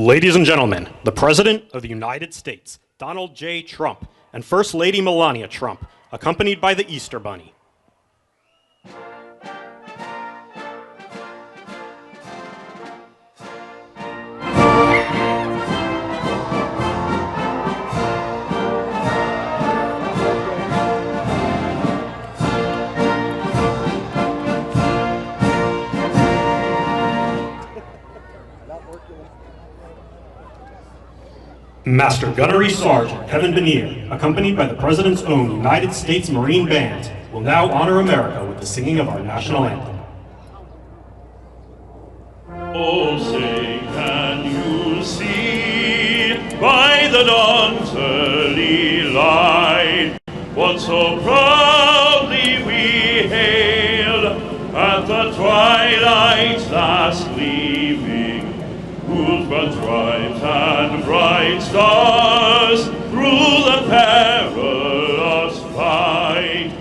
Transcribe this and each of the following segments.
Ladies and gentlemen, the President of the United States, Donald J. Trump, and First Lady Melania Trump, accompanied by the Easter Bunny. Master Gunnery Sergeant Kevin Benier, accompanied by the President's own United States Marine Band, will now honor America with the singing of our national anthem. Oh, say, can you see by the dawn's early light what so proudly we hailed at the twilight's last gleaming, whose broad stripes and bright stars through the perilous fight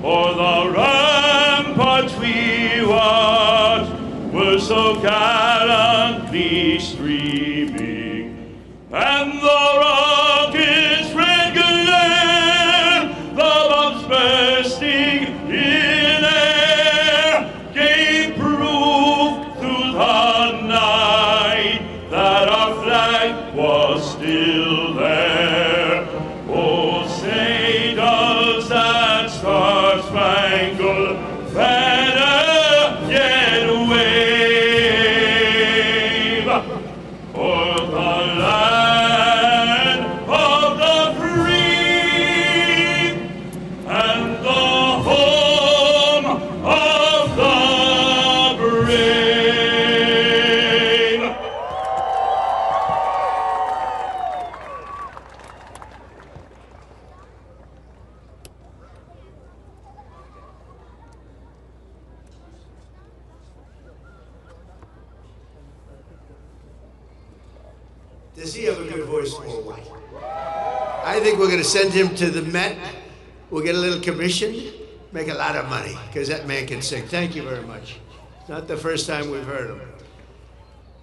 o'er the ramparts we watched were so gallantly streaming, and the rockets' red glare, the bombs bursting in air, gave proof through the night that our flag was still there. Oh, say does that star-spangled banner yet wave o'er the land of the free and the home of the brave? Does he have a good voice for a while? I think we're going to send him to the Met. We'll get a little commission, make a lot of money, because that man can sing. Thank you very much. It's not the first time we've heard him.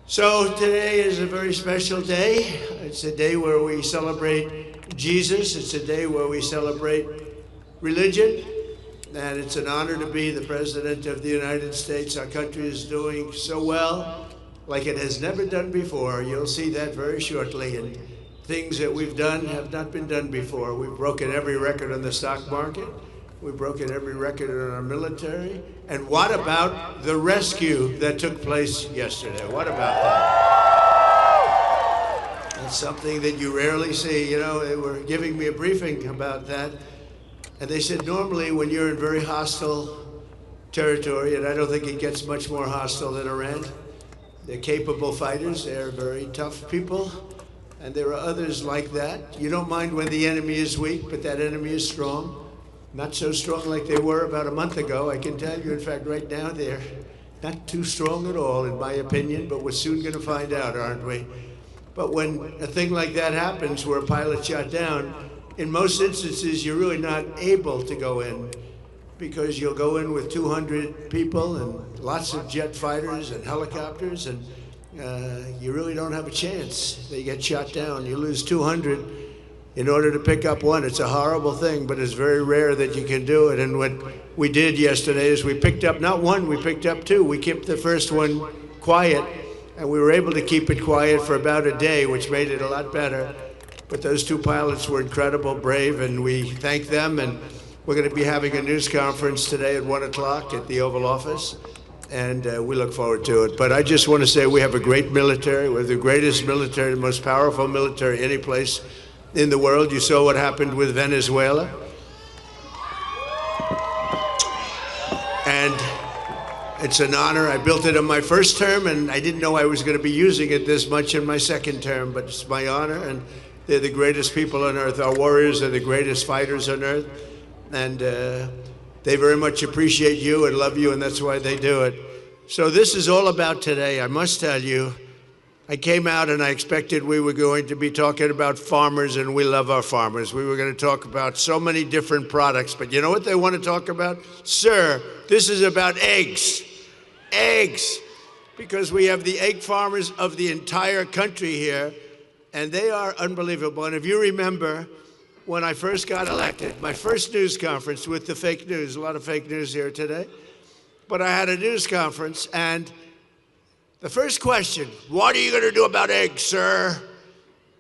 So today is a very special day. It's a day where we celebrate Jesus. It's a day where we celebrate religion. And it's an honor to be the President of the United States. Our country is doing so well, like it has never done before. You'll see that very shortly. And things that we've done have not been done before. We've broken every record on the stock market. We've broken every record in our military. And what about the rescue that took place yesterday? What about that? That's something that you rarely see. You know, they were giving me a briefing about that. And they said normally when you're in very hostile territory, and I don't think it gets much more hostile than Iran, they're capable fighters, they're very tough people, and there are others like that. You don't mind when the enemy is weak, but that enemy is strong. Not so strong like they were about a month ago, I can tell you. In fact, right now they're not too strong at all, in my opinion, but we're soon going to find out, aren't we? But when a thing like that happens, where a pilot shot down, in most instances, you're really not able to go in, because you'll go in with 200 people and lots of jet fighters and helicopters, and you really don't have a chance. They get shot down. You lose 200 in order to pick up one. It's a horrible thing, but it's very rare that you can do it. And what we did yesterday is we picked up, not one, we picked up two. We kept the first one quiet, and we were able to keep it quiet for about a day, which made it a lot better. But those two pilots were incredible, brave, and we thank them. And we're going to be having a news conference today at 1 o'clock at the Oval Office, and we look forward to it. But I just want to say we have a great military. We're the greatest military, the most powerful military any place in the world. You saw what happened with Venezuela. And it's an honor. I built it in my first term, and I didn't know I was going to be using it this much in my second term, but it's my honor, and they're the greatest people on earth. Our warriors are the greatest fighters on earth. And they very much appreciate you and love you, and that's why they do it. So this is all about today. I must tell you, I came out and I expected we were going to be talking about farmers, and we love our farmers. We were going to talk about so many different products, but you know what they want to talk about? Sir, this is about eggs. Eggs. because we have the egg farmers of the entire country here, and they are unbelievable. And if you remember, when I first got elected, my first news conference with the fake news, a lot of fake news here today, but I had a news conference, and the first question, what are you going to do about eggs, sir?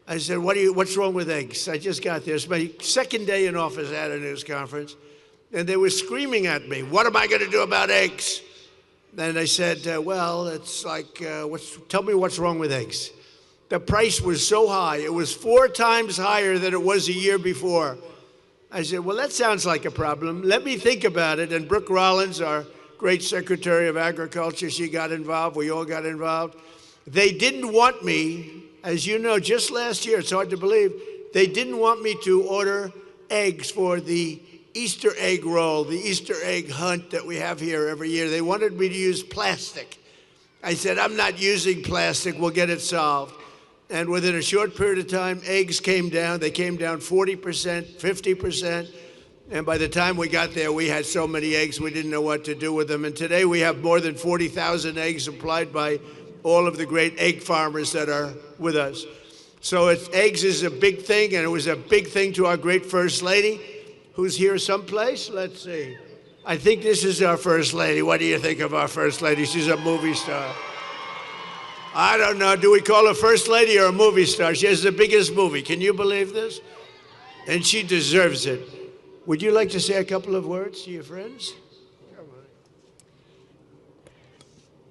I said, what's wrong with eggs? I just got there. It's my second day in office. I had a news conference, and they were screaming at me, what am I going to do about eggs? And I said, well, it's like, tell me what's wrong with eggs. The price was so high. It was 4 times higher than it was a year before. I said, well, that sounds like a problem. Let me think about it. And Brooke Rollins, our great Secretary of Agriculture, she got involved. We all got involved. They didn't want me, as you know, just last year, it's hard to believe, they didn't want me to order eggs for the Easter egg roll, the Easter egg hunt that we have here every year. They wanted me to use plastic. I said, I'm not using plastic. We'll get it solved. And within a short period of time, eggs came down. They came down 40%, 50%. And by the time we got there, we had so many eggs, we didn't know what to do with them. And today we have more than 40,000 eggs supplied by all of the great egg farmers that are with us. So eggs is a big thing, and it was a big thing to our great First Lady, who's here someplace. Let's see. I think this is our First Lady. What do you think of our First Lady? She's a movie star. I don't know. Do we call her First Lady or a movie star? She has the biggest movie. Can you believe this? And she deserves it. Would you like to say a couple of words to your friends?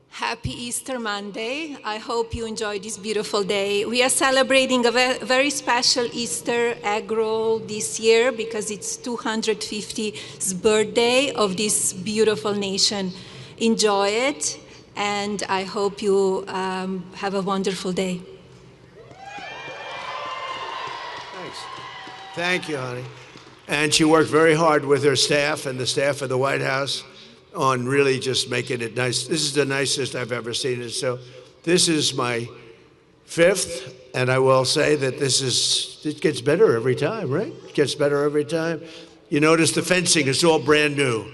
Happy Easter Monday. I hope you enjoy this beautiful day. We are celebrating a very special Easter egg roll this year because it's 250th birthday of this beautiful nation. Enjoy it, and I hope you have a wonderful day. Thanks. Thank you, honey. And she worked very hard with her staff and the staff of the White House on really just making it nice. This is the nicest I've ever seen it. So this is my 5th, and I will say that it gets better every time, right? It gets better every time. You notice the fencing is all brand new.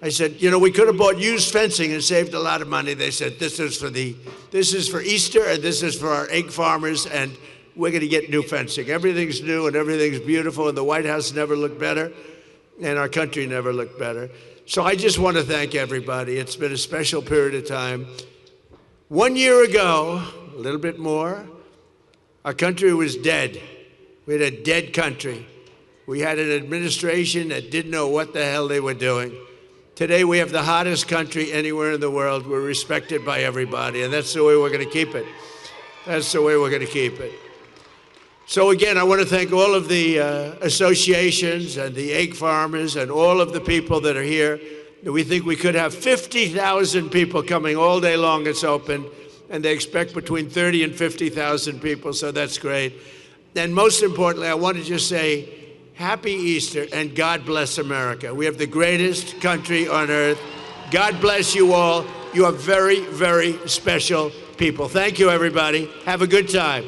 I said, you know, we could have bought used fencing and saved a lot of money. They said, this is for Easter, and this is for our egg farmers, and we're going to get new fencing. Everything's new and everything's beautiful, and the White House never looked better, and our country never looked better. So I just want to thank everybody. It's been a special period of time. 1 year ago, a little bit more, our country was dead. We had a dead country. We had an administration that didn't know what the hell they were doing. Today we have the hottest country anywhere in the world. We're respected by everybody, and that's the way we're going to keep it. That's the way we're going to keep it. So again, I want to thank all of the associations and the egg farmers and all of the people that are here. We think we could have 50,000 people coming all day long. It's open, and they expect between 30 and 50,000 people, so that's great. And most importantly, I want to just say Happy Easter and God bless America. We have the greatest country on earth. God bless you all. You are very, very special people. Thank you, everybody. Have a good time.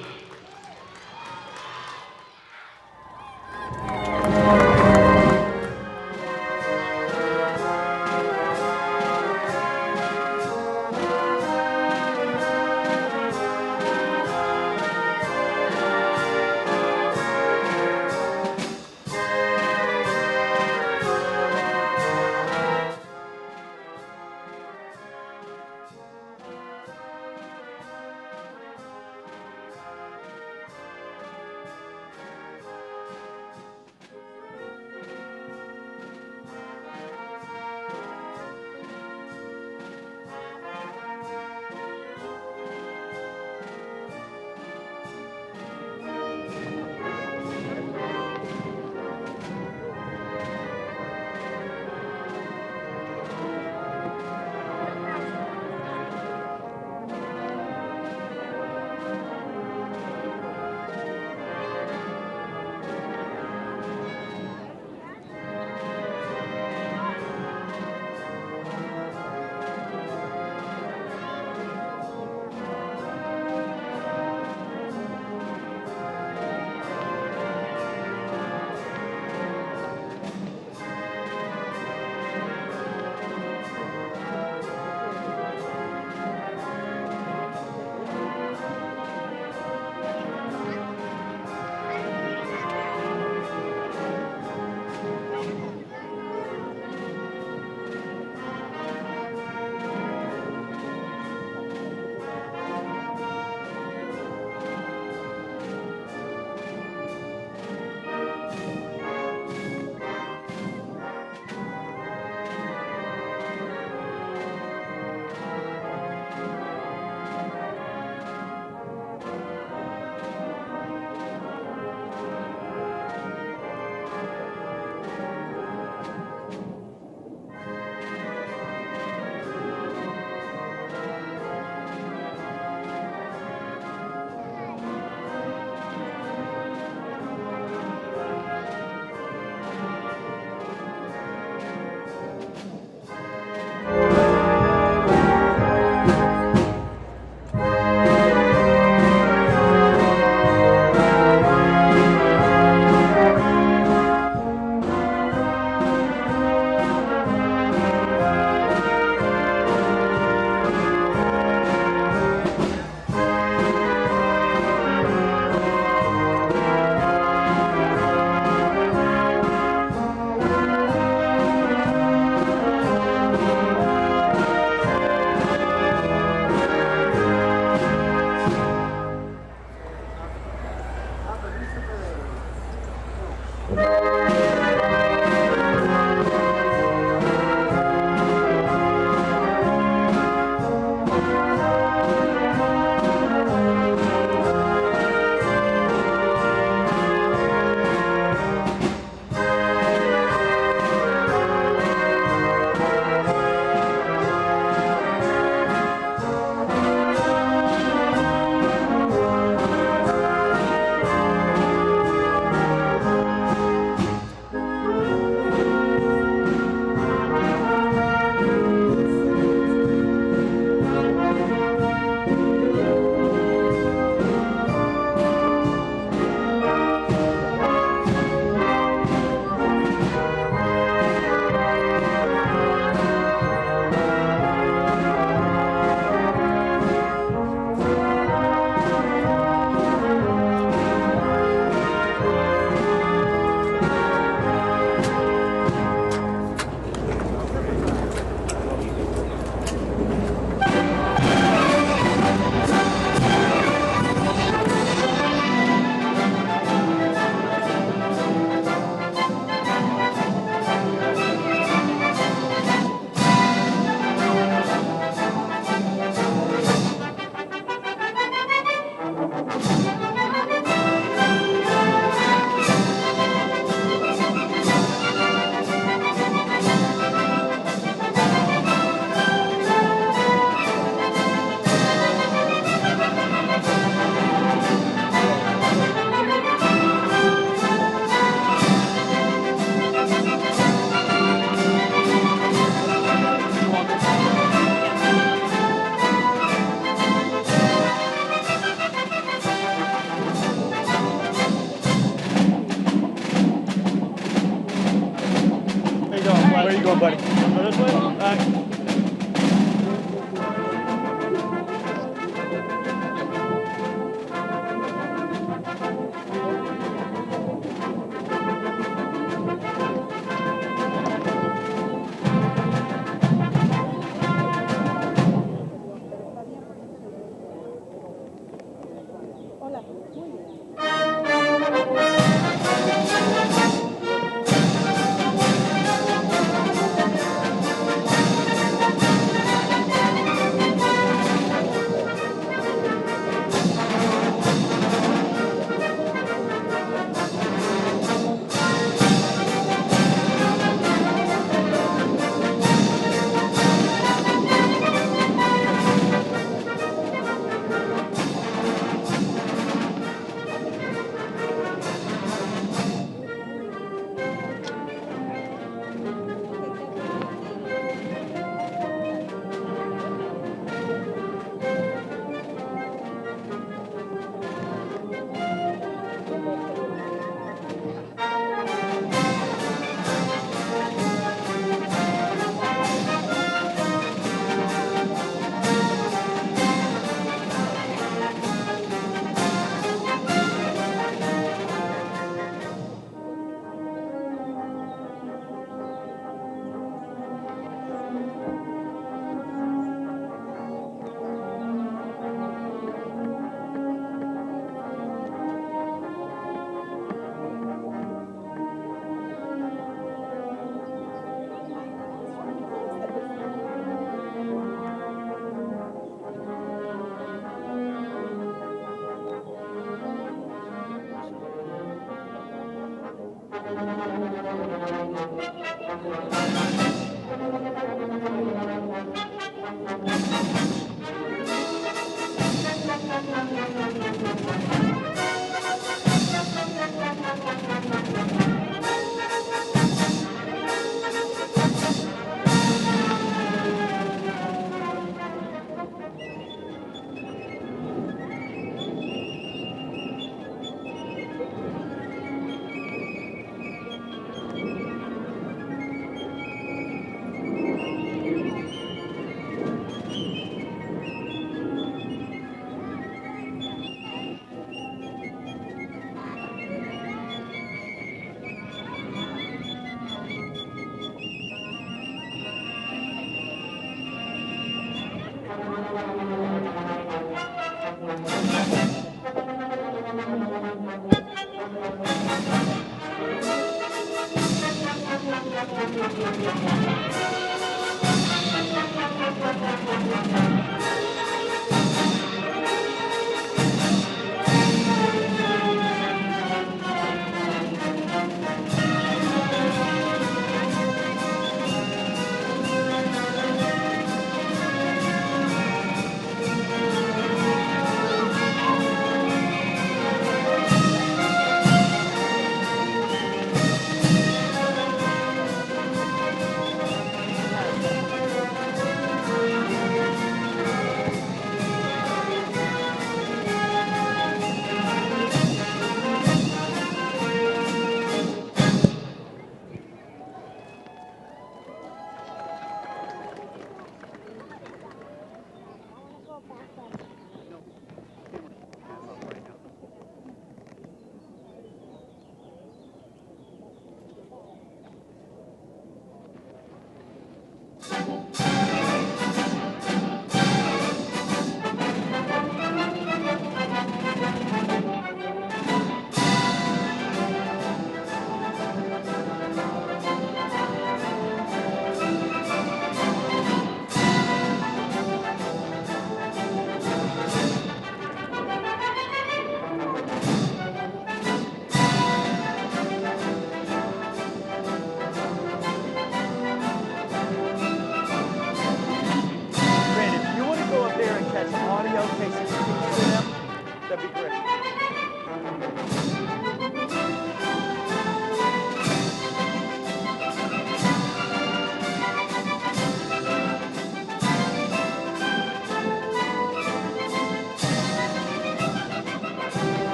Come on, buddy. Go this way? All right.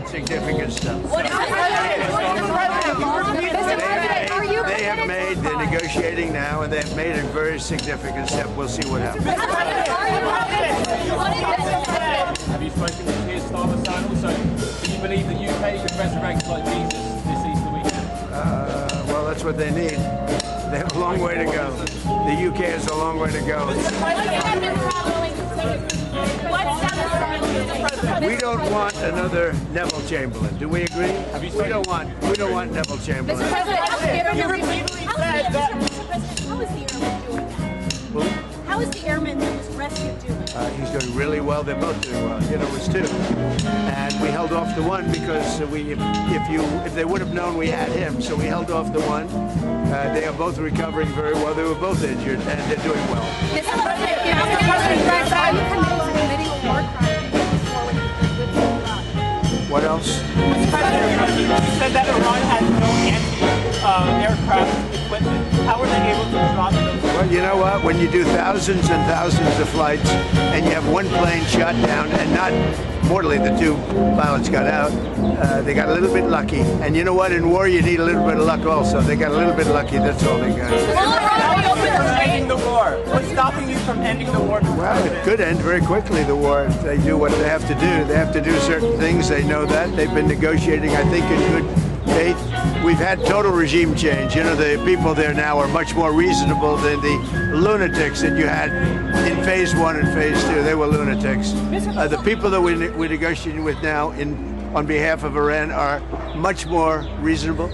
Significant stuff. They have made, they're negotiating now, and they've made a very significant step. We'll see what happens. Have you spoken to Keir Starmer, and also, do you believe the UK could resurrect like Jesus this Easter weekend? Well, that's what they need. They have a long way to go. The UK has a long way to go. We don't want another Neville Chamberlain. Do we agree? We don't want Neville Chamberlain. Mr. President, you repeatedly said that. Mr. President, how is the airman doing that? How is the airman that was rescued doing? He's doing really well. They're both doing well. You know, it was two, and we held off the one because if they would have known we had him, so we held off the one. They are both recovering very well. They were both injured, and they're doing well. Mr. President, are you committed to committing a war crime forward with Iran? What else? Mr. President, you said that Iran has no anti-aircraft equipment. How were they able to drop those? Well, you know what? When you do thousands and thousands of flights, and you have one plane shot down, and not mortally, the two pilots got out. They got a little bit lucky. And you know what? In war, you need a little bit of luck also. They got a little bit lucky. That's all they got. Ending the war. What's stopping you from ending the war? Well, it could end very quickly, the war, if they do what they have to do. They have to do certain things. They know that. They've been negotiating, I think, in good faith. We've had total regime change. You know, the people there now are much more reasonable than the lunatics that you had in phase one and phase two. They were lunatics. The people that we're negotiating with now on behalf of Iran are much more reasonable.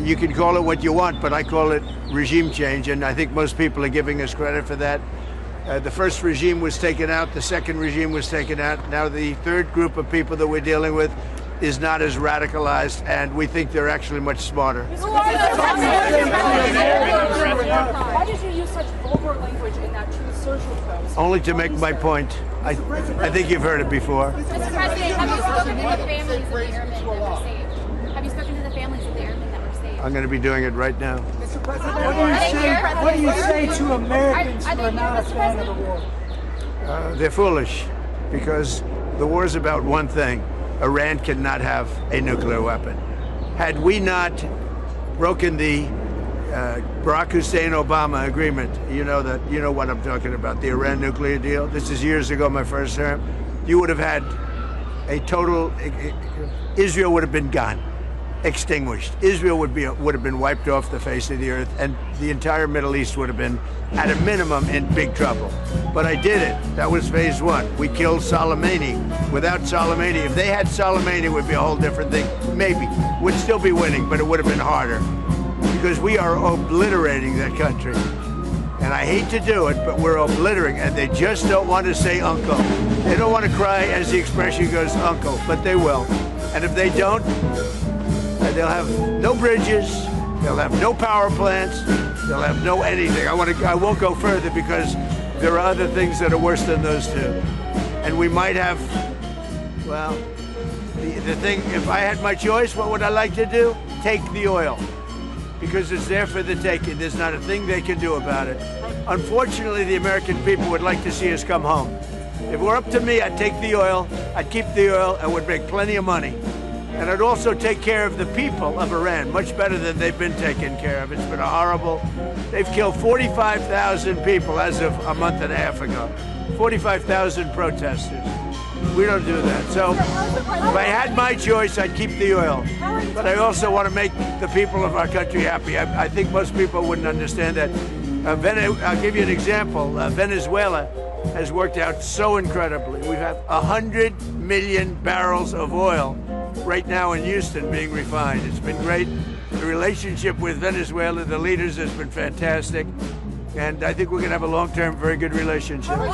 You can call it what you want, but I call it regime change, and I think most people are giving us credit for that. The first regime was taken out, the second regime was taken out. Now the third group of people that we're dealing with is not as radicalized, and we think they're actually much smarter. Why did you use such vulgar language in that Truth Social post? Only to make my point. I think you've heard it before. Mr. President, have you spoken to the families of the airmen that were saved? Have you spoken to the families of the airmen that were saved? I'm going to be doing it right now. Mr. President, what do you say to Americans who are not a fan of the war? They're foolish, because the war is about one thing. Iran cannot have a nuclear weapon. Had we not broken the Barack Hussein Obama agreement, you know what I'm talking about, the Iran nuclear deal. This is years ago, my first term. You would have had a total, Israel would have been gone, extinguished. Israel would have been wiped off the face of the earth, and the entire Middle East would have been, at a minimum, in big trouble. But I did it. That was phase one. We killed Soleimani. Without Soleimani, if they had Soleimani, it would be a whole different thing. Maybe. We'd still be winning, but it would have been harder. Because we are obliterating that country. And I hate to do it, but we're obliterating, and they just don't want to say uncle. They don't want to cry, as the expression goes, uncle, but they will. And if they don't, they'll have no bridges, they'll have no power plants, they'll have no anything. I won't go further because there are other things that are worse than those two. And we might have, well, the thing, if I had my choice, what would I like to do? Take the oil. Because it's there for the taking. There's not a thing they can do about it. Unfortunately, the American people would like to see us come home. If it were up to me, I'd take the oil, I'd keep the oil, and would make plenty of money. And I'd also take care of the people of Iran, much better than they've been taken care of. It's been a horrible, they've killed 45,000 people as of a month and a half ago. 45,000 protesters. We don't do that. So if I had my choice, I'd keep the oil. But I also want to make the people of our country happy. I think most people wouldn't understand that. I'll give you an example. Venezuela has worked out so incredibly. We have 100 million barrels of oil right now in Houston being refined. It's been great. The relationship with Venezuela, the leaders, has been fantastic. And I think we're going to have a long-term, very good relationship. And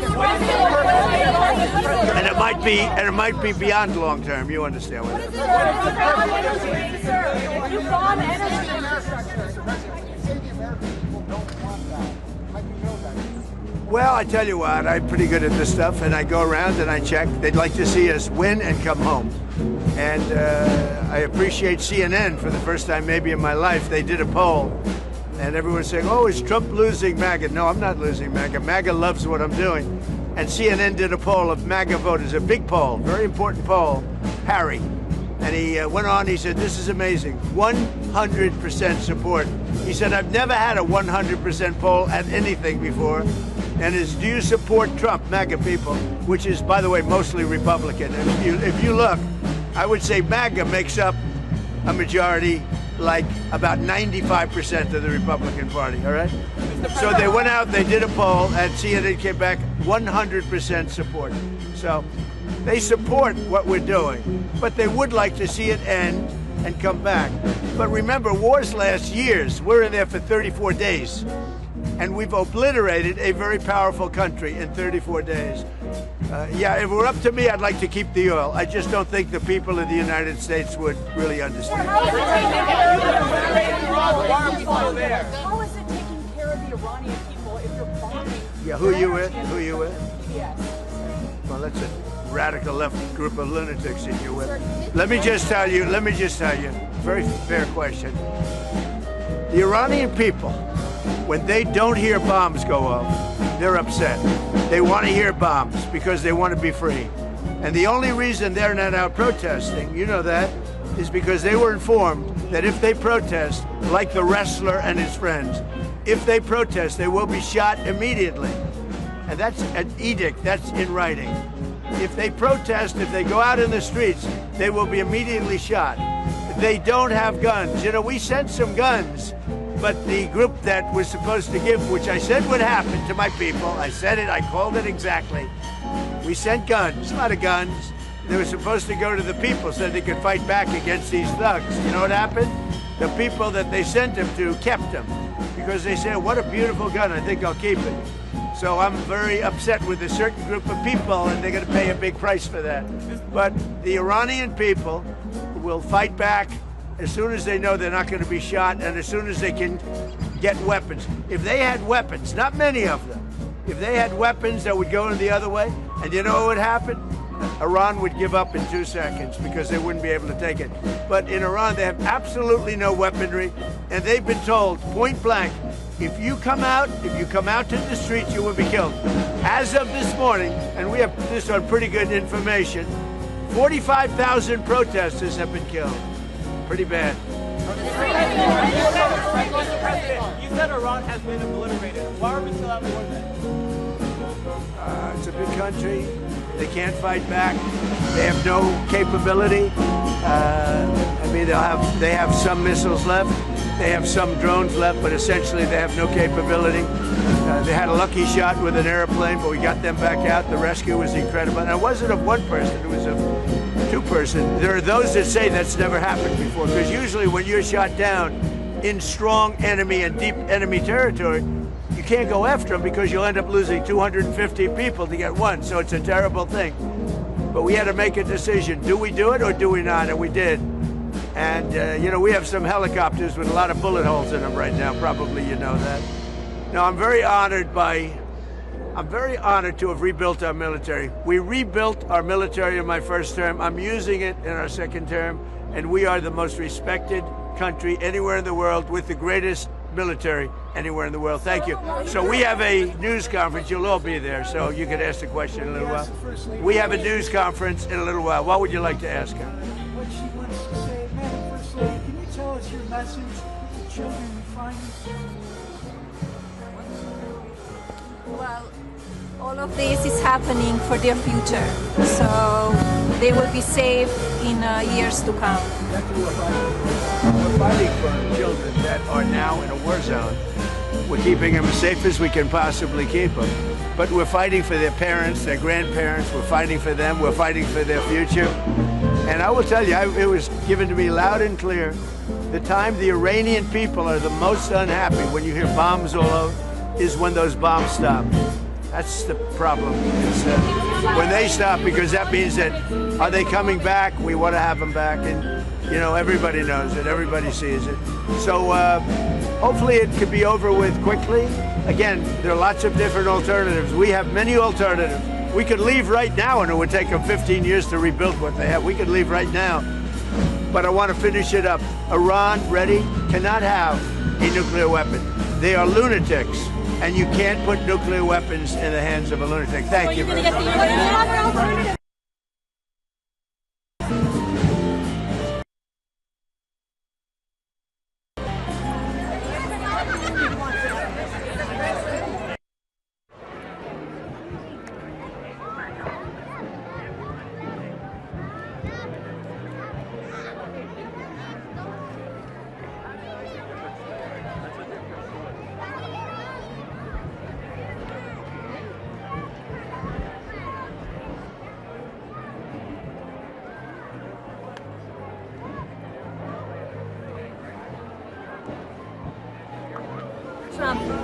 it might be beyond long-term. You understand what Well, I tell you what, I'm pretty good at this stuff, and I go around and I check. They'd like to see us win and come home. And I appreciate CNN for the first time maybe in my life. They did a poll. And everyone's saying, oh, is Trump losing MAGA? No, I'm not losing MAGA. MAGA loves what I'm doing. And CNN did a poll of MAGA voters, a big poll, very important poll, Harry. And he went on, he said, this is amazing, 100% support. He said, I've never had a 100% poll at anything before. And is, do you support Trump, MAGA people, which is, by the way, mostly Republican. And if you look, I would say MAGA makes up a majority, like about 95% of the Republican Party, all right? So they went out, they did a poll, and CNN came back 100% support. So they support what we're doing, but they would like to see it end and come back. But remember, wars last years. We're in there for 34 days, and we've obliterated a very powerful country in 34 days. Yeah, if it were up to me, I'd like to keep the oil. I just don't think the people of the United States would really understand. How is it taking care of the Iranian people if you're bombing? Yeah, who are you with? Who are you with? Well, that's a radical left group of lunatics that you're with. Let me just tell you, very fair question. The Iranian people, when they don't hear bombs go off, they're upset. They want to hear bombs because they want to be free. And the only reason they're not out protesting, you know that, is because they were informed that if they protest, like the wrestler and his friends, if they protest, they will be shot immediately. And that's an edict, that's in writing. If they protest, if they go out in the streets, they will be immediately shot. They don't have guns. You know, we sent some guns, but the group that was supposed to give, which I said would happen to my people, I said it, I called it exactly. We sent guns, a lot of guns. They were supposed to go to the people so they could fight back against these thugs. You know what happened? The people that they sent them to kept them because they said, what a beautiful gun, I think I'll keep it. So I'm very upset with a certain group of people, and they're going to pay a big price for that. But the Iranian people will fight back as soon as they know they're not going to be shot and as soon as they can get weapons. If they had weapons, not many of them, if they had weapons that would go in the other way, and you know what would happen? Iran would give up in 2 seconds because they wouldn't be able to take it. But in Iran, they have absolutely no weaponry, and they've been told point blank, if you come out to the streets, you will be killed. As of this morning, and we have this on pretty good information, 45,000 protesters have been killed. Pretty bad. You said Iran has been obliterated. Why are we still at war then? It's a big country. They can't fight back. They have no capability. I mean, they have some missiles left. They have some drones left, but essentially they have no capability. They had a lucky shot with an airplane, but we got them back out. The rescue was incredible. And it wasn't of one person, it was of 2 persons. There are those that say that's never happened before, because usually when you're shot down in strong enemy and deep enemy territory, you can't go after them because you'll end up losing 250 people to get one. So it's a terrible thing. But we had to make a decision. Do we do it or do we not? And we did. And, you know, we have some helicopters with a lot of bullet holes in them right now. Probably you know that. Now, I'm very honored to have rebuilt our military. We rebuilt our military in my first term. I'm using it in our second term. And we are the most respected country anywhere in the world with the greatest military anywhere in the world. Thank you. So we have a news conference. You'll all be there, so you can ask the question in a little while. We have a news conference in a little while. What would you like to ask her? What she wants to say. Madam First Lady, can you tell us your message to children refiners? Well, all of this is happening for their future, so they will be safe in years to come. We're fighting for children that are now in a war zone. We're keeping them as safe as we can possibly keep them. But we're fighting for their parents, their grandparents. We're fighting for them. We're fighting for their future. And I will tell you, it was given to me loud and clear. The time the Iranian people are the most unhappy when you hear bombs all over is when those bombs stop. That's the problem. It's when they stop, because that means that, are they coming back? We want to have them back. And, you know, everybody knows it. Everybody sees it. So hopefully it could be over with quickly. Again, there are lots of different alternatives. We have many alternatives. We could leave right now, and it would take them 15 years to rebuild what they have. We could leave right now. But I want to finish it up. Iran, ready, cannot have a nuclear weapon. They are lunatics, and you can't put nuclear weapons in the hands of a lunatic. Thank you very much.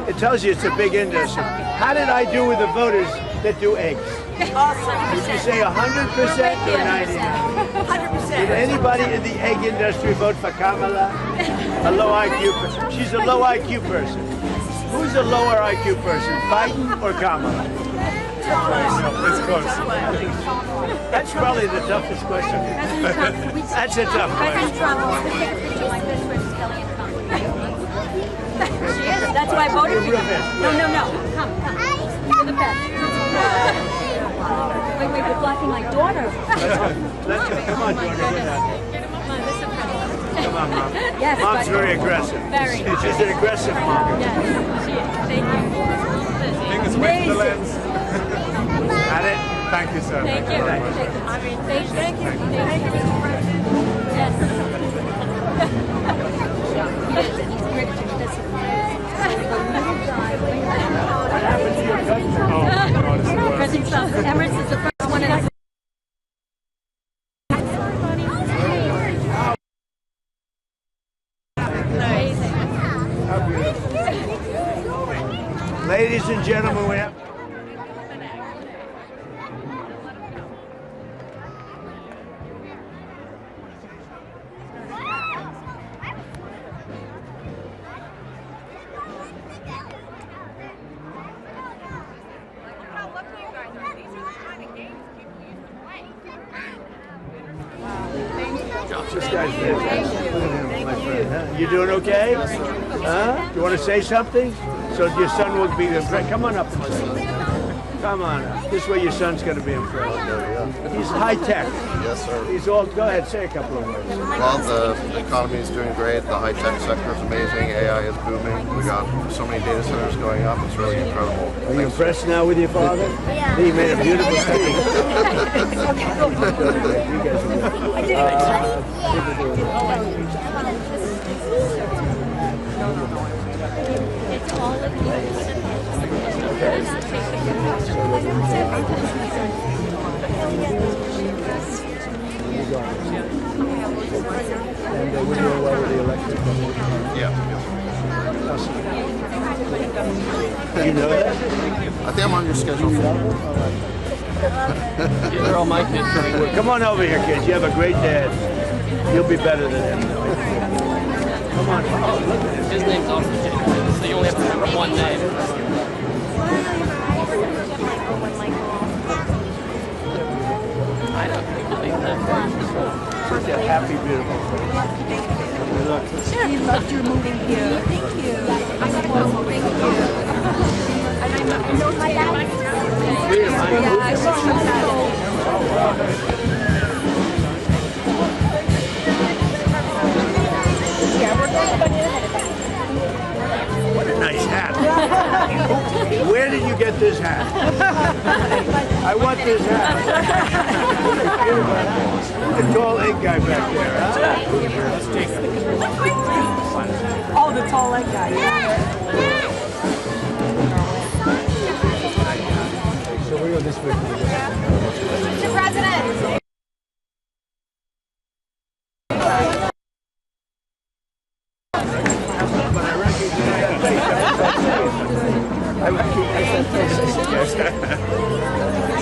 It tells you it's a big industry. How did I do with the voters that do eggs? Awesome. Did you say 100% or 99%? 100%. Did anybody in the egg industry vote for Kamala? A low IQ person. She's a low IQ person. Who's a lower IQ person, Biden or Kamala? It's close. That's probably the toughest question. That's a tough question. President Trump wants to take a picture like this with Kelly and Kamala. She is. That's why I voted for you. No. Come. You're the best. Wait, you're blocking my daughter. Come on, daughter. Come on, Mom. Yes, Mom's very aggressive. Very. She's an aggressive mom. Yes, she is. Thank you. Fingers with the lens. Got it? Thank you, sir. Thank you. Thank you. Yes. What happened to your cousin? Oh, God, it's the worst. President Trump. Emirates is the first one in How beautiful. Ladies and gentlemen, we have... This guy's fantastic. Look at him, my friend. Huh? You doing okay? Huh? You want to say something? So your son will be impressed. Come on up and say. Come on up. This way your son's going to be impressed. He's high tech. Yes, sir. He's all. Go ahead, say a couple of words. Well, the economy is doing great. The high-tech sector is amazing. AI is booming. We got so many data centers going up. It's really incredible. Are you impressed now with your father? Yeah. He made a beautiful speech. You guys And we're doing well with the election. Yeah. You know that? I think I'm on your schedule. They're all my kids. Come on over here, kids. You have a great dad. You'll be better than him. Come on. Oh, look at this. His name's off the table, so you only have to remember one name. I don't believe that. Such a happy, beautiful face. Look. He loved your moving here. Thank you. Thank you. And I know my dad. Yeah, I saw him Saturday. What a nice hat. Where did you get this hat? I want this hat. The tall egg guy back there, huh? Oh, the tall leg guy. So we're on this way. Mr. President. Say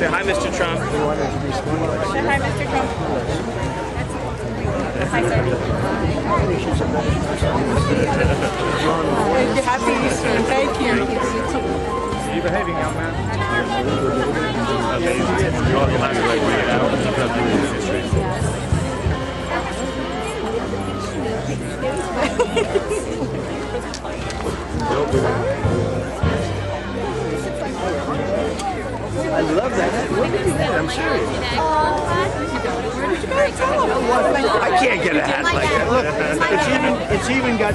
hi, Mr. Trump. Say hi, Mr. Trump. Hi, sir. Happy Easter. Thank you. Are you behaving, young man? I love that. What did you get? I'm serious. I can't get a hat like that. Look, it's even got.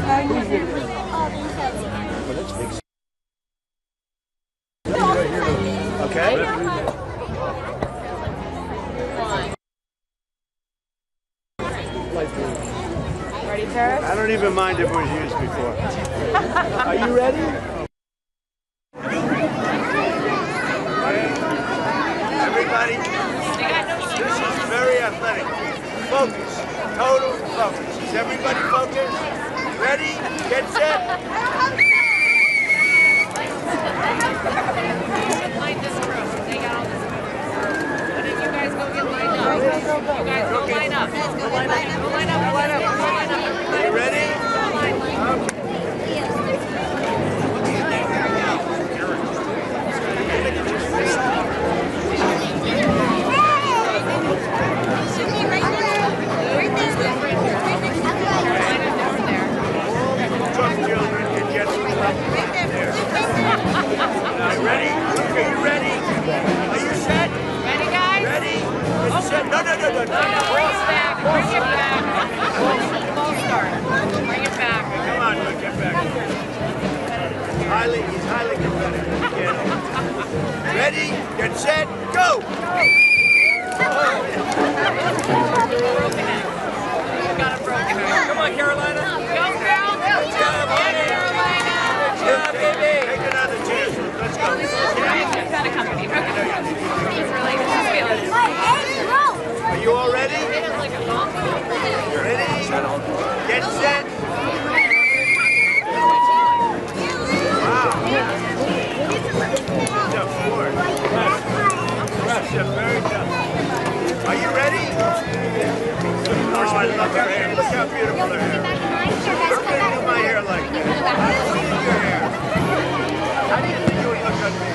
Okay. Ready, Paris? I don't even mind if it was used before. Are you ready? Everybody, this is very athletic. Focus. Total focus. Is everybody focused? Ready? Get set. Line this room. They got all this room. And then you guys go get lined up. You guys go line up. Go line up. Go line up. Go line up. Go line up. You ready? Ready? Okay, you ready? Are you set? Ready, guys? Ready? Are you set? No. Bring it back. Bring it back. False start. Bring it back. Come on, look, get back. He's highly competitive. Ready? Get set? Go! Come on, Carolina. Go, girl. Good job, Carolina. Good job, baby. Take another chance. Let's go. It's got a company. He's really feeling it. Are you all ready? Ready? Get set. Wow. Tough sport. Very tough. Are you ready? Oh, I love her hair. Look how beautiful her hair is. I'm going to do my hair like that. How do you do your hair? How do you think it would look on me?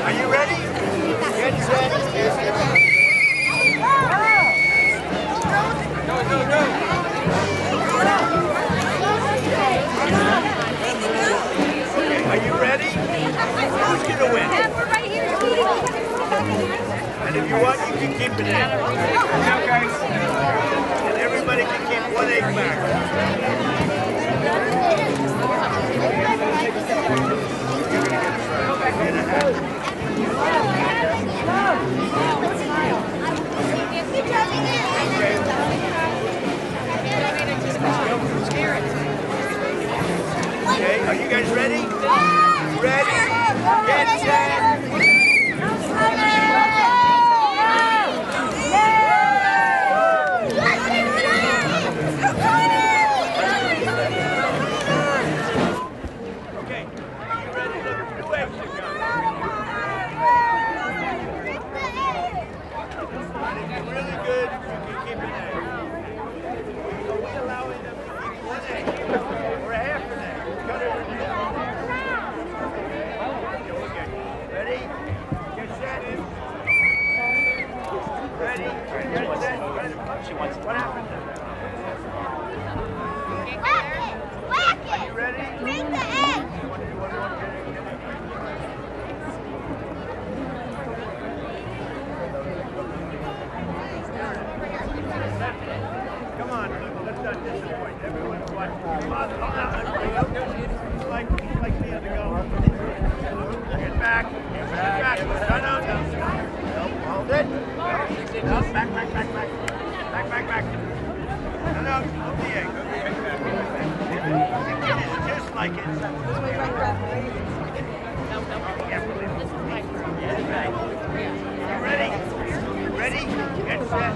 Are you ready? Get set. Go. Are you ready? Who's going to win? And if you want, you can keep it in. And everybody can keep one egg back. Okay, are you guys ready? Ready? Get set. Okay, are you ready? Look, two eggs to go. And if you're really good, you can keep an egg. So we allow them to keep one egg or a half an egg. Cut it in half. Okay, ready? Get set. Ready? Get set. What happened? Are you ready? Bring the egg. Come on, let's not disappoint. Everyone's watching. Come on, like me on the go. Get back. Get back. No. Hold it. No, back. Back. No, hold the egg. Just like it. Ready? Get set.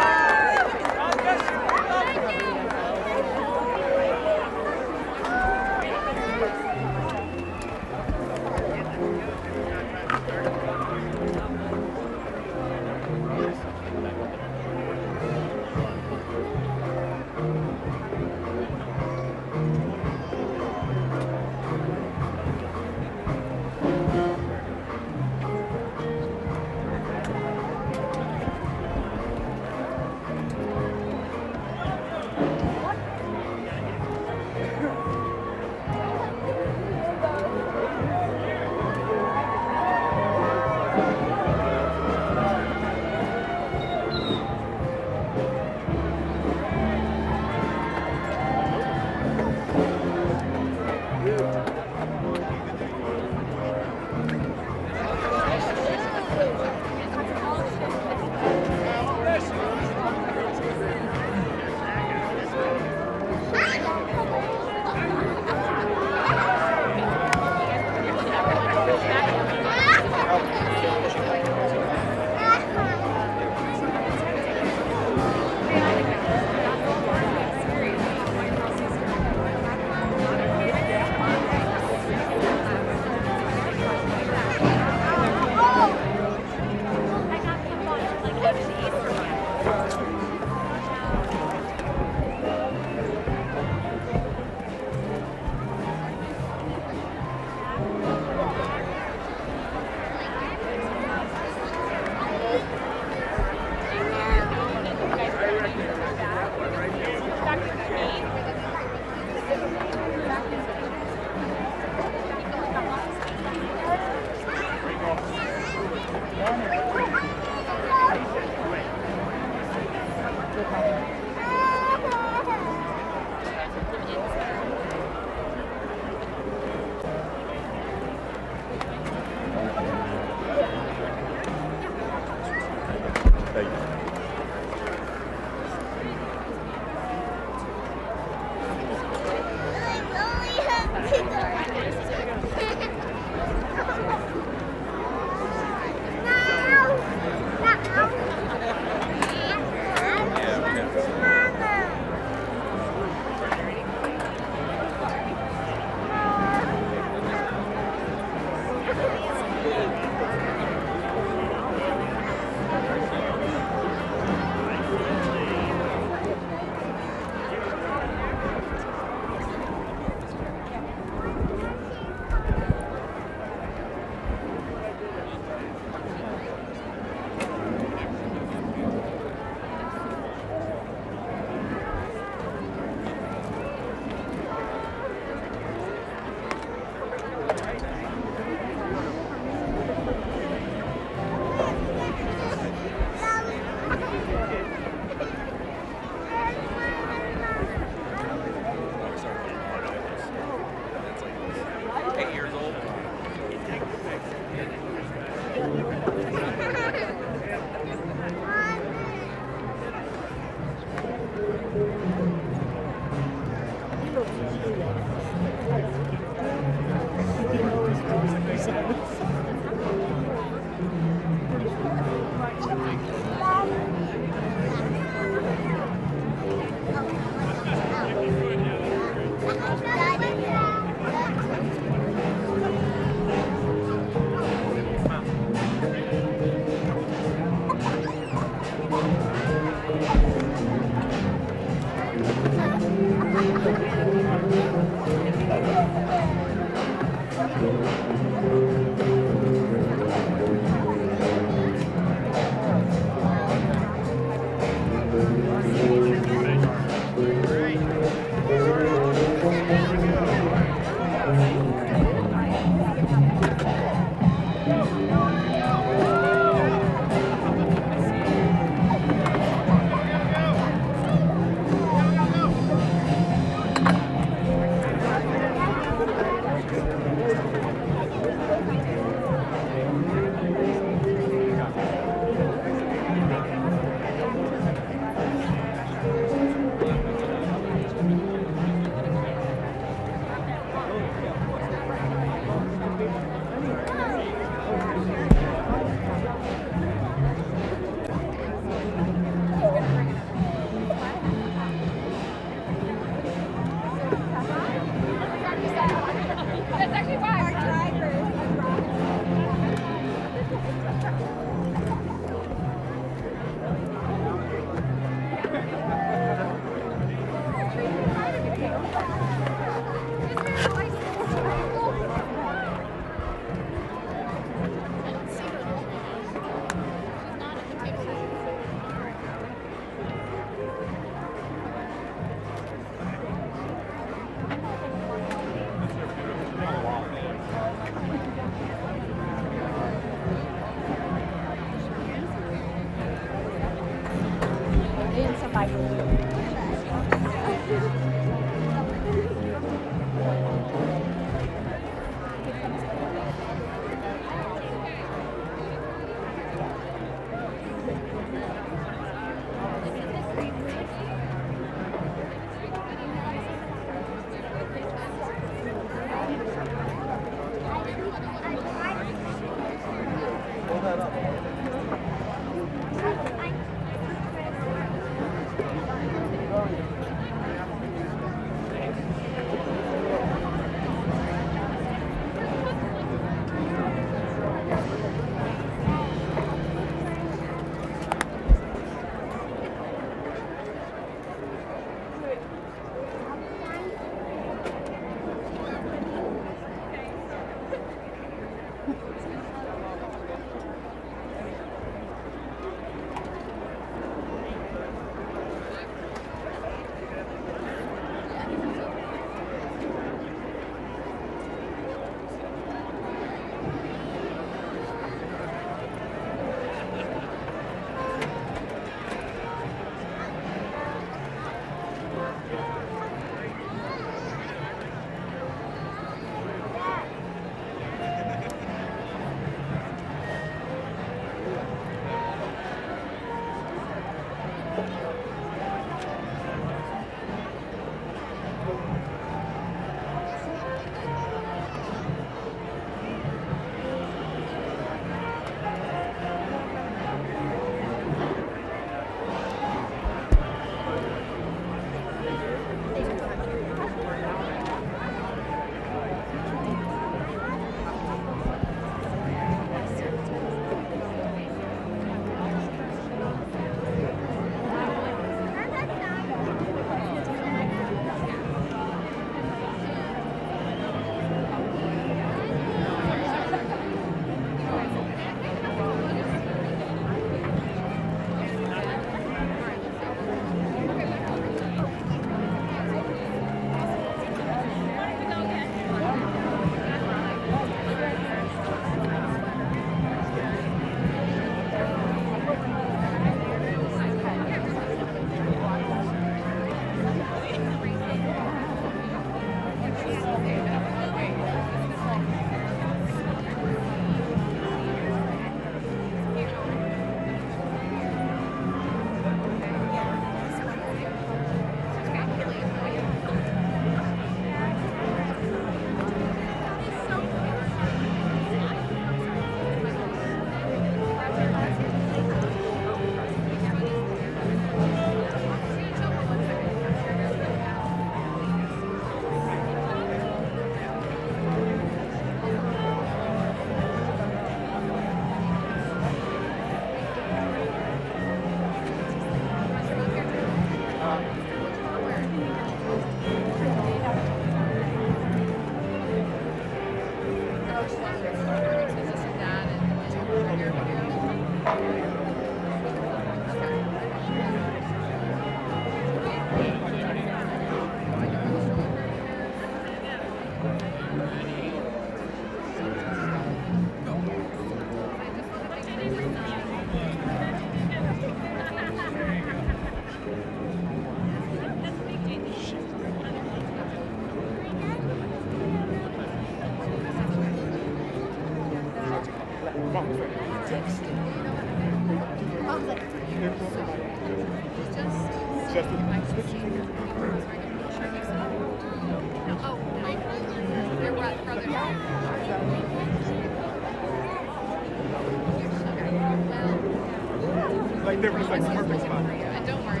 Like there was like a perfect spot. And don't worry,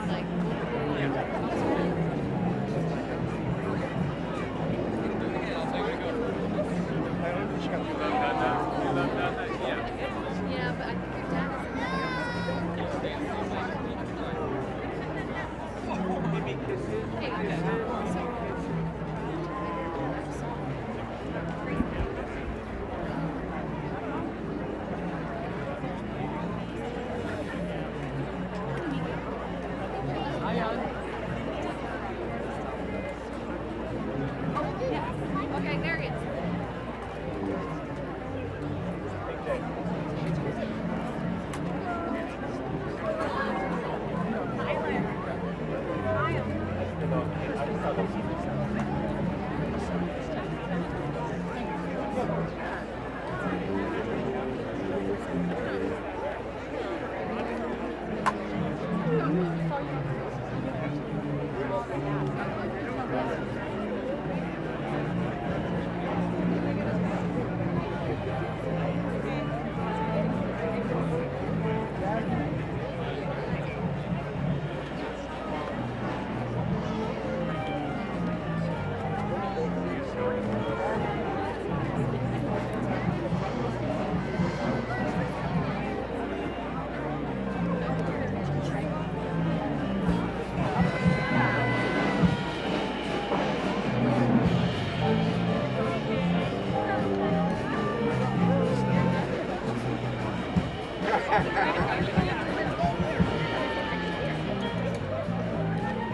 like. Yeah, but I think your dad Okay, there he is.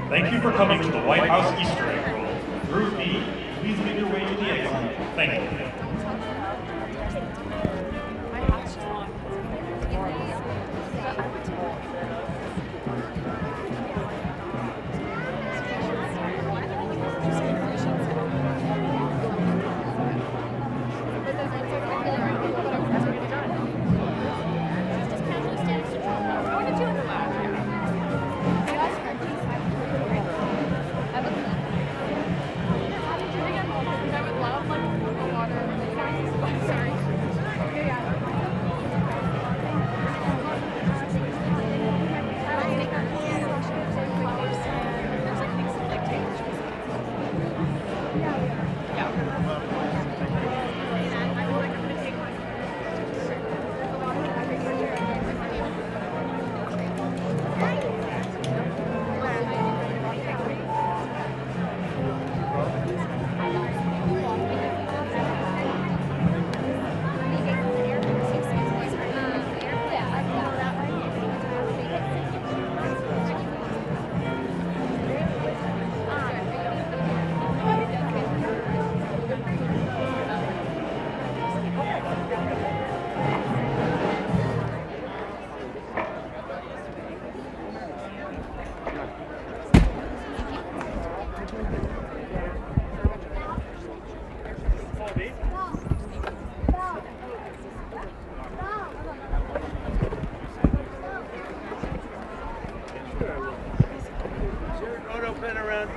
Thank you for coming to the White House Easter egg roll. Group B, please make your way to the exit. Thank you.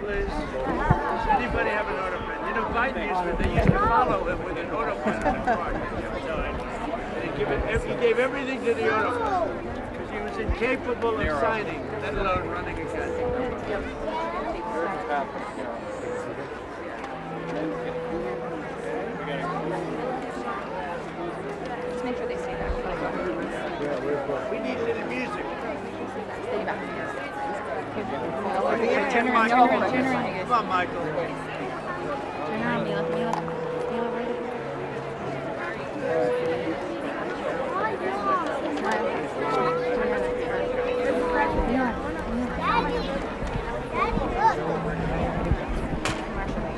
Please. Does anybody have an auto pen? You know, Biden used to follow him with an auto pen in the car. He gave everything to the auto pen because he was incapable of signing, let alone running again. Just make sure they stay back. We need little music. Stay back. Turn around. Come on, Michael. Turn around, Mila. Mila right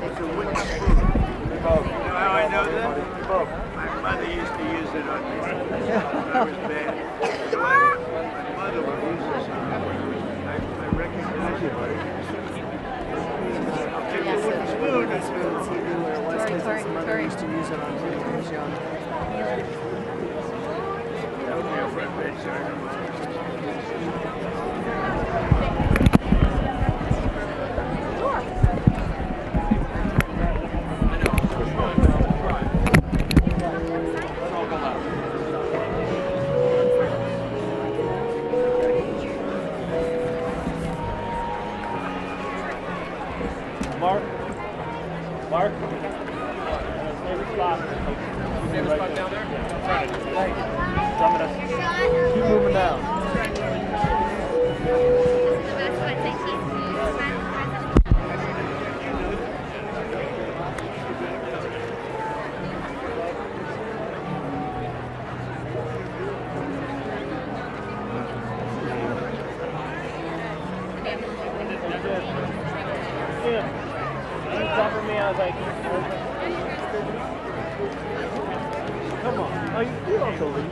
It's a wooden spoon. know how I know that? My mother used to use it on me when I was bad. You know what? My mother would use this on me. I recognize it. I'll take the wooden spoon. That's where the TV where it was because his mother used to use it on him when he was young. That would be a front page article. Mark? Favorite spot? Favorite spot down there? Keep moving down. Me, I was like, come on. Oh, you don't have to leave.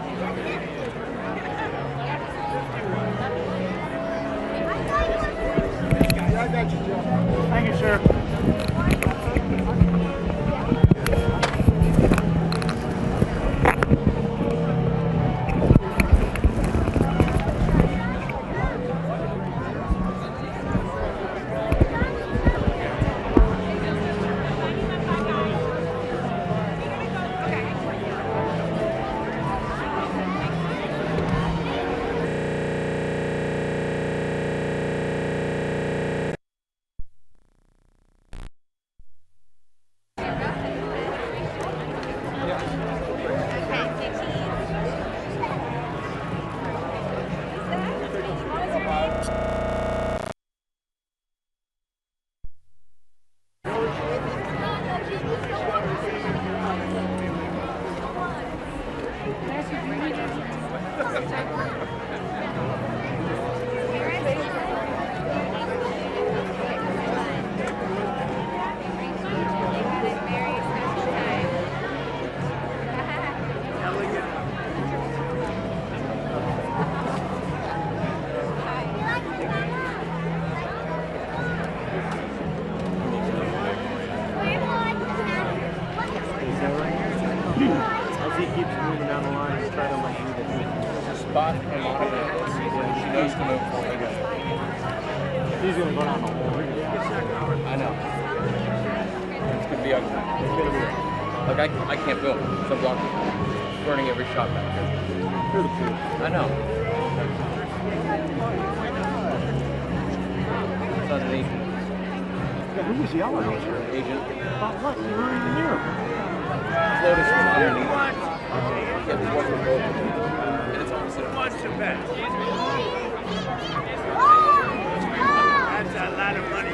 Yeah, I got you, Joe. Thank you, sir. As he keeps moving down the line, he's trying to like read it. There's a spot in Monica. She knows to move for me. He's gonna go down the hole. I know. It's gonna be ugly. It's gonna be. Like I can't film. So I'm blocking. Burning every shot back here. You're the truth. I know. It's not an agent. Yeah, who was yelling at you? Agent. About what? You weren't even near him. Lotus from underneath. Yeah, there's one from both. And it's opposite. What's the best? That's a lot of money.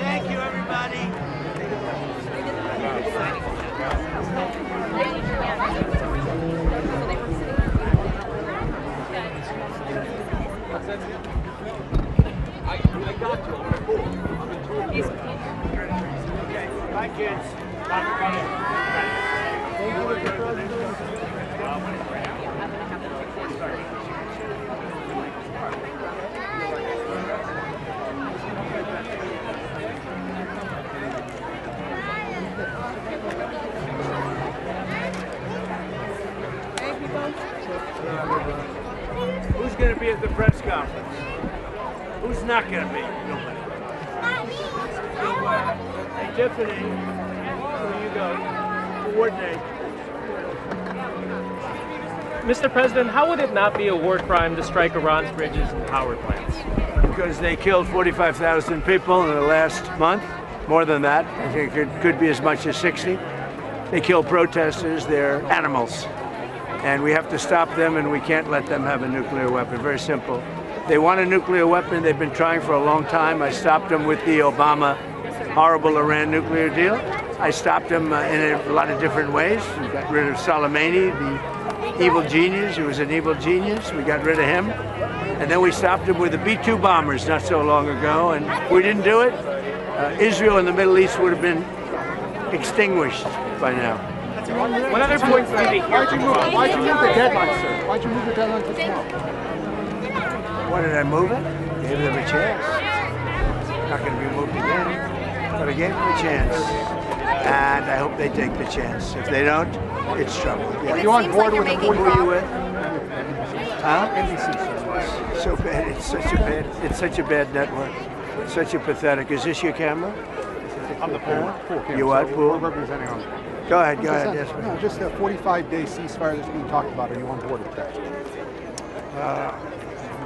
Thank you, everybody. I got you. Okay, bye, kids. Thank you, Mr. President. Who's going to be at the press conference? Who's not going to be? Nobody. Hey, Tiffany, where you go? coordinate. Mr. President, how would it not be a war crime to strike Iran's bridges and power plants? Because they killed 45,000 people in the last month. More than that. I think it could be as much as 60. They kill protesters. They're animals. And we have to stop them, and we can't let them have a nuclear weapon. Very simple. They want a nuclear weapon. They've been trying for a long time. I stopped them with the Obama horrible Iran nuclear deal. I stopped them in a lot of different ways. We got rid of Soleimani, the evil genius. He was an evil genius. We got rid of him. And then we stopped him with the B-2 bombers not so long ago. And if we didn't do it, Israel and the Middle East would have been extinguished by now. What other points did they hear? Why'd you move the deadline, sir? Why'd you move the deadline to tomorrow? Why did I move it? Gave them a chance. Not going to be moved again, but I gave them a chance. And I hope they take the chance. If they don't, it's trouble. Yeah. Are you on board with the Who are you with? Huh? NBC. So bad. It's such a bad network. Such a pathetic. Is this your camera? I'm the pool camera. You what, pool? We're representing on. Go ahead. Yes, no, just a 45-day ceasefire that's being talked about. Are you on board with that?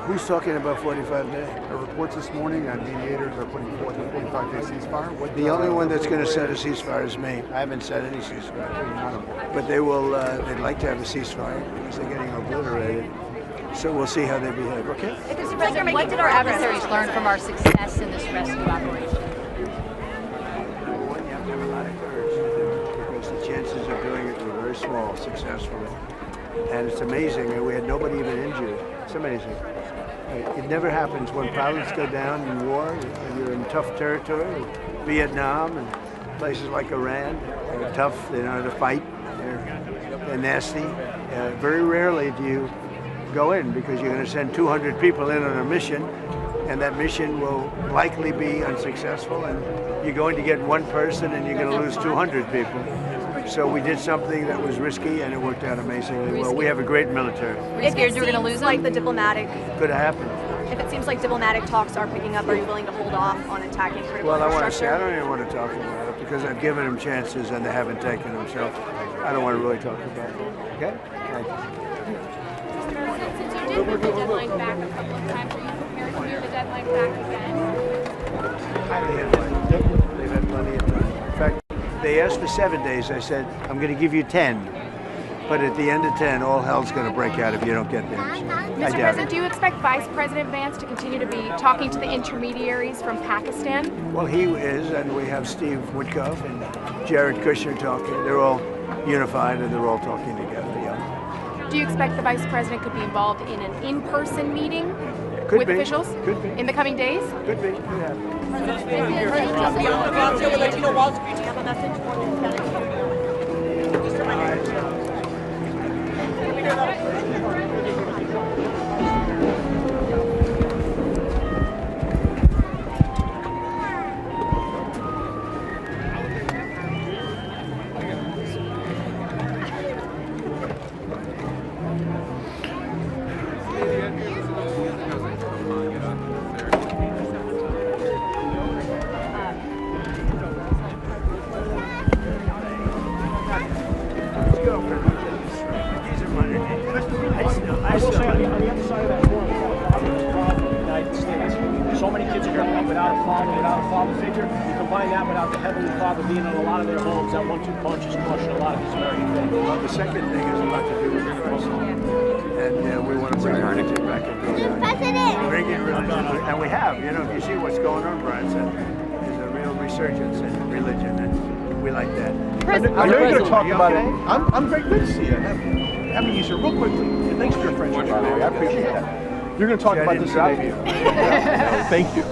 Who's talking about 45 days? There are reports this morning that mediators are putting forth a 45-day ceasefire. The only one that's going to set a ceasefire is me. I haven't set any ceasefire. But they will. They'd like to have a ceasefire because they're getting obliterated. So we'll see how they behave. Okay. Mr. President, what did our adversaries learn from our success in this rescue operation? One, you have to have a lot of courage because the chances of doing it were very small successfully. And it's amazing. We had nobody even injured. It's amazing. It never happens when pilots go down in war. And you're in tough territory, Vietnam and places like Iran. They're tough. They know how to fight. They're nasty. Very rarely do you go in because you're going to send 200 people in on a mission, and that mission will likely be unsuccessful. And you're going to get one person, and you're going to lose 200 people. So we did something that was risky, and it worked out amazingly well. We have a great military. Are you scared you're going to lose like the diplomatic? Could have happened. If it seems like diplomatic talks are picking up, are you willing to hold off on attacking critical Well, I want to say infrastructure? I don't even want to talk about it because I've given them chances and they haven't taken them. So I don't want to really talk about it. Okay? Thank you. Since you did move the deadline back a couple of times, are you prepared to move the deadline back again? They've had plenty of time. In fact, they asked for 7 days. I said, I'm going to give you 10. But at the end of 10, all hell's going to break out if you don't get there. Mr. President, do you expect Vice President Vance to continue to be talking to the intermediaries from Pakistan? Well, he is, and we have Steve Witkoff and Jared Kushner talking. They're all unified, and they're all talking together. Yeah. Do you expect the Vice President could be involved in an in-person meeting Could with be. officials Could be. in the coming days? Could be. Could happen. I will say on the other side of that coin, in the United States, so many kids are growing up without a father figure. You combine that without the Heavenly Father being in a lot of their homes, that 1-2 punch is crushing a lot of these American families. Well, the second thing has a lot to do with the person. And we want to bring religion back into it. Bring in religion. And we have. You know, if you see what's going on, Brian said, there's a real resurgence in religion, and we like that. I know you're going to talk about okay? it. I'm very good to see you. Happy Easter. Real quickly, and thanks for your friendship, by the way. I appreciate that. You're going to talk about this today. Thank you.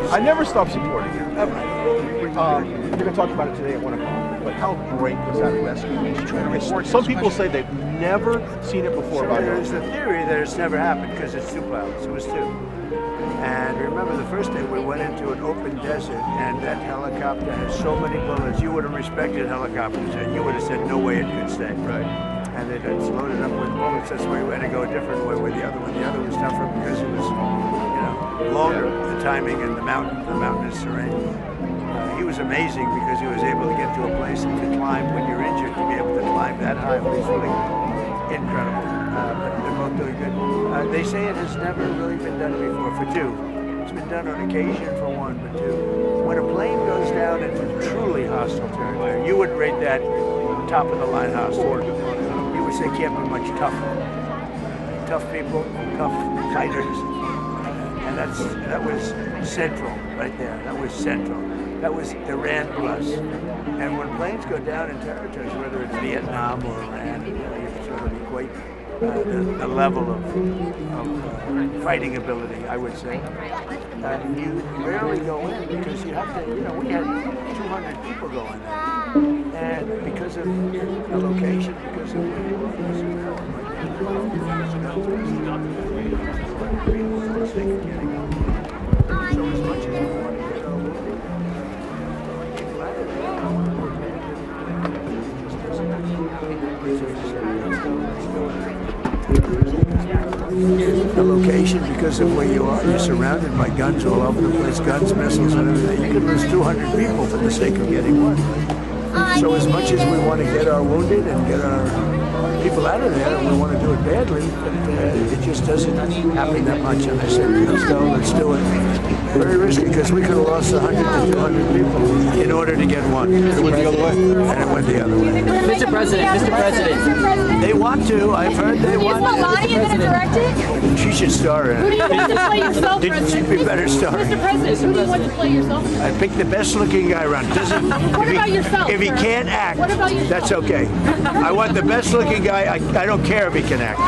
I never stop supporting you, ever. You're going to talk about it today at 1 o'clock. But how great was that rescue? Some people say they've never seen it before. So there's the theory that it's never happened because it's 2 pilots. It was 2. And remember, the first day we went into an open desert, and that helicopter has so many bullets. You would have respected helicopters, and you would have said no way it could stay. Right. And it's loaded up with bullets. That's why we had to go a different way with the other one. The other was tougher because it was, longer. The timing and the mountainous terrain. He was amazing because he was able to get to a place and to climb when you're injured. lively. It's really incredible. But they're both doing good. They say it has never really been done before for two. It's been done on occasion for one, but two. When a plane goes down into truly hostile territory, you would rate that top of the line hostile. You would say can't be much tougher. Tough people, tough fighters, and that was central right there. That was central. That was Iran plus. And when planes go down in territories, whether it's Vietnam or Iran, you can sort of equate the level of fighting ability, I would say. You rarely go in because you have to, we had 200 people go in there. And because of the location, because of the location, because of where you are, you're surrounded by guns all over the place, guns, missiles, and everything. You could lose 200 people for the sake of getting one. So as much as we want to get our wounded and get our people out of there, and we want to do it badly, but it just doesn't happen that much. And I said, let's go, let's do it. Very risky, because we could have lost 100 to 200 people in order to get one. It went the other way. And it went the other way. Mr. President. They want to. I've heard they want to. Is Melania going to direct it? She should star in it. Who do you want to play yourself, Didn't she be better starring? Mr. President, who do you want to play yourself? I pick the best looking guy around. What about yourself? If he can't act, what about yourself? that's okay. I want the best looking guy. I don't care if he can act.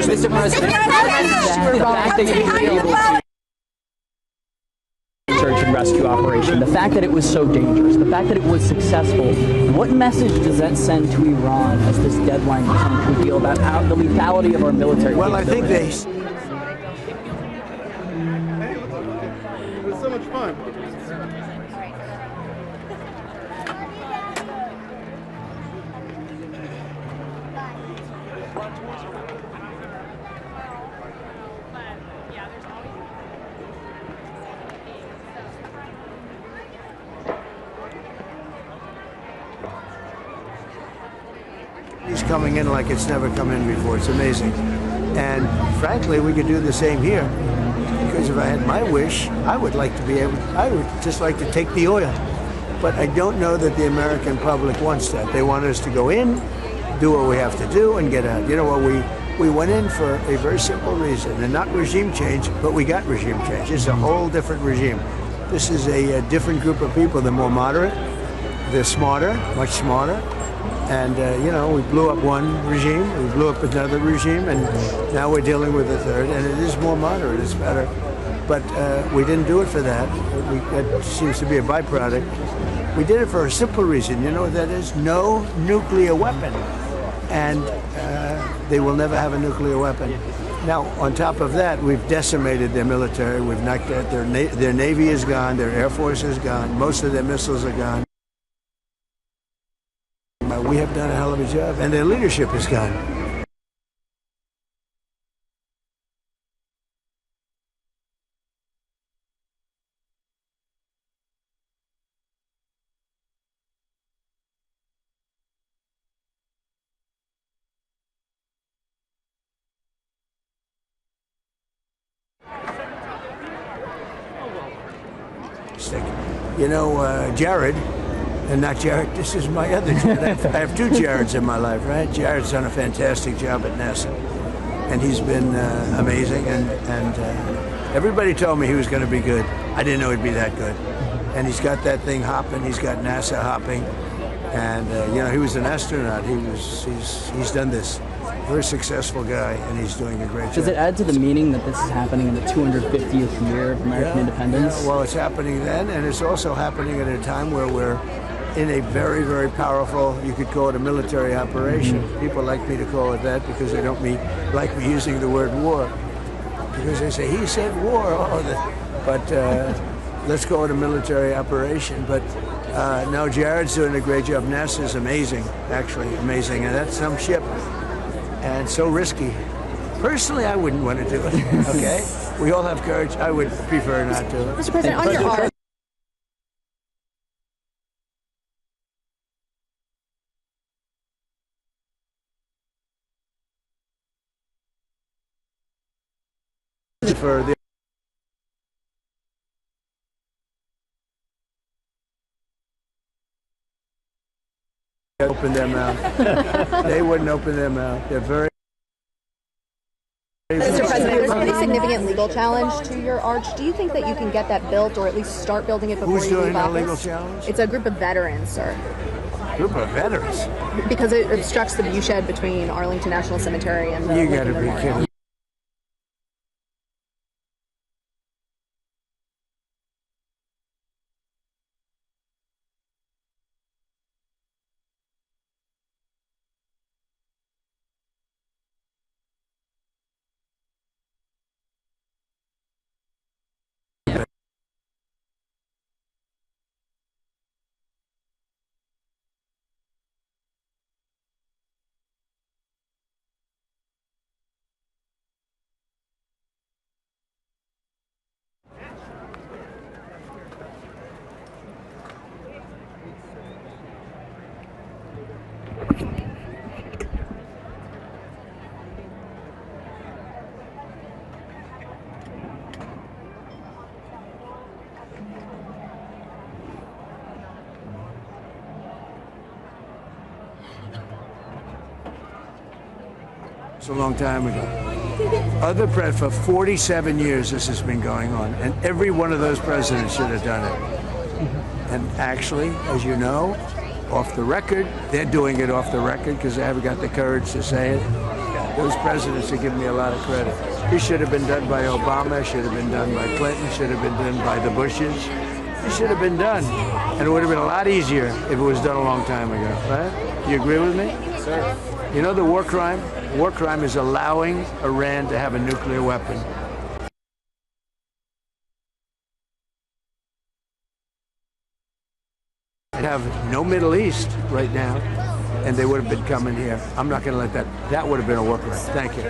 Mr. President, the fact that you were able to search and rescue operation, the fact that it was so dangerous, the fact that it was successful, what message does that send to Iran as this deadline becomes a deal about how the lethality of our military? Well, I think they. It was so much fun. He's coming in like it's never come in before. It's amazing. And frankly, we could do the same here. Because if I had my wish, I would like to be able, I would just like to take the oil. But I don't know that the American public wants that. They want us to go in, do what we have to do, and get out. You know what, we went in for a very simple reason, and not regime change, but we got regime change. It's a whole different regime. This is a different group of people. They're more moderate, they're smarter, much smarter. And, we blew up one regime, we blew up another regime, and now we're dealing with a third, and it is more moderate, it's better. But we didn't do it for that. That seems to be a byproduct. We did it for a simple reason. You know what that is? No nuclear weapon. And they will never have a nuclear weapon. Now, on top of that, we've decimated their military. We've knocked out their Navy is gone, their Air Force is gone, most of their missiles are gone. We have done a hell of a job, and their leadership is gone. Jared, and not Jared, this is my other Jared. I have two Jareds in my life, right? Jared's done a fantastic job at NASA, and he's been amazing, and everybody told me he was going to be good. I didn't know he'd be that good. And he's got that thing hopping, he's got NASA hopping, and he was an astronaut. He's done this. Very successful guy, and he's doing a great job. Does it add to the meaning that this is happening in the 250th year of American independence? Well, it's happening then, and it's also happening at a time where we're in a very, very powerful, you could call it a military operation. People like me to call it that because they don't like me using the word war. Because they say, he said war. But let's call it a military operation. But no, Jared's doing a great job. NASA's amazing, actually amazing. And that's some ship. And so risky. Personally, I wouldn't want to do it, okay? We all have courage. I would prefer not to. Mr. President, on your arm. for the open their mouth. They wouldn't open their mouth. They're very. Mr. President, there's a pretty significant legal challenge to your arch. Do you think that you can get that built, or at least start building it before Who's you leave doing a office? legal challenge? It's a group of veterans, sir. Group of veterans? Because it obstructs the viewshed between Arlington National Cemetery and the You Lincoln gotta be Memorial. kidding. It's a long time ago. For 47 years this has been going on, and every one of those presidents should have done it. And actually, as you know, off the record, they're doing it off the record because they haven't got the courage to say it. Those presidents are giving me a lot of credit. This should have been done by Obama, should have been done by Clinton, should have been done by the Bushes. It should have been done. And it would have been a lot easier if it was done a long time ago, right? Do you agree with me? Sir. You know the war crime? War crime is allowing Iran to have a nuclear weapon. They have no Middle East right now, and they would have been coming here. I'm not going to let that. That would have been a war crime. Thank you.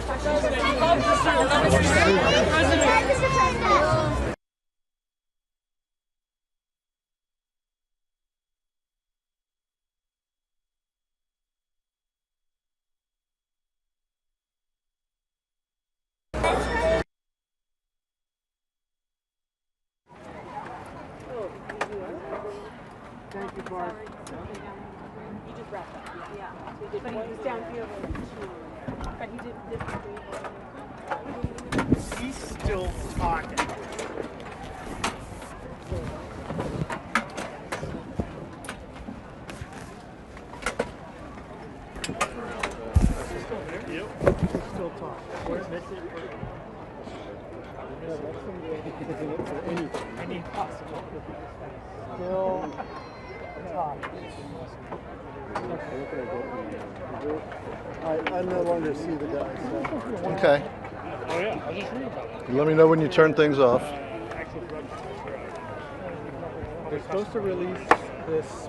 Thank you, Bart. You just wrapped up. Yeah. So he did, but he was down here. But he did this. He's still talking. Still talking. Any possible. Still talking. I no longer see the guys. So. Okay. Oh yeah, I'll just read about it. Let me know when you turn things off. They're supposed to release this